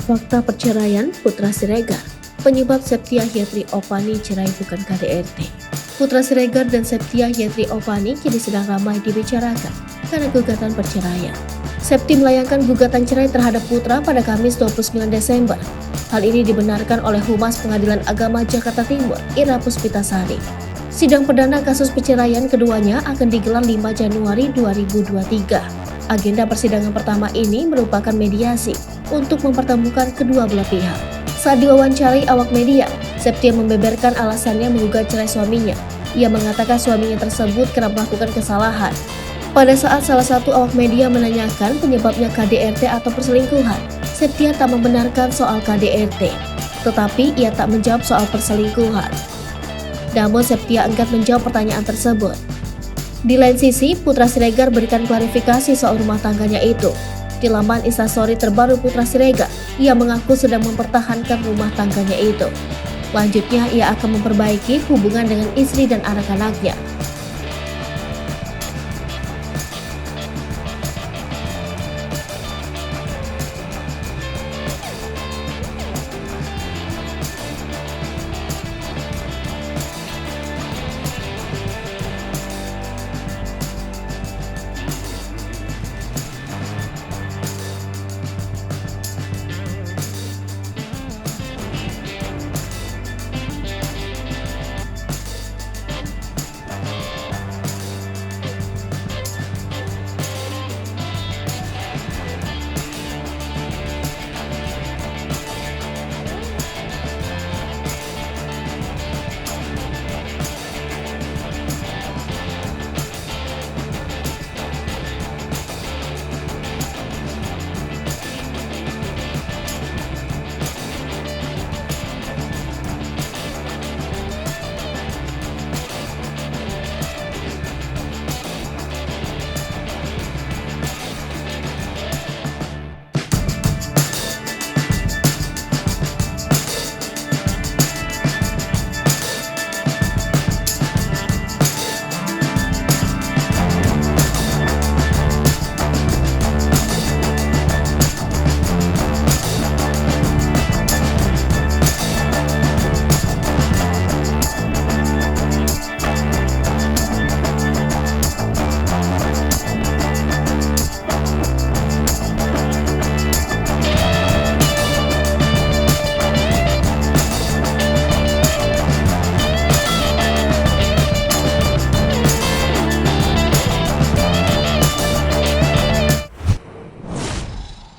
Fakta perceraian Putra Siregar. Penyebab Septia Yetri Opani cerai bukan KDRT. Putra Siregar dan Septia Yetri Opani kini sedang ramai dibicarakan karena gugatan perceraian. Septi melayangkan gugatan cerai terhadap Putra pada Kamis 29 Desember. Hal ini dibenarkan oleh Humas Pengadilan Agama Jakarta Timur, Ira Puspitasari. Sidang perdana kasus perceraian keduanya akan digelar 5 Januari 2023. Agenda persidangan pertama ini merupakan mediasi untuk mempertemukan kedua belah pihak. Saat diwawancari awak media, Septia membeberkan alasannya menggugat cerai suaminya. Ia mengatakan suaminya tersebut kerap melakukan kesalahan. Pada saat salah satu awak media menanyakan penyebabnya KDRT atau perselingkuhan, Septia tak membenarkan soal KDRT, tetapi ia tak menjawab soal perselingkuhan. Namun Septia enggan menjawab pertanyaan tersebut. Di lain sisi, Putra Siregar berikan klarifikasi soal rumah tangganya itu. Di laman Instastory terbaru Putra Siregar, ia mengaku sedang mempertahankan rumah tangganya itu. Selanjutnya, ia akan memperbaiki hubungan dengan istri dan anak-anaknya.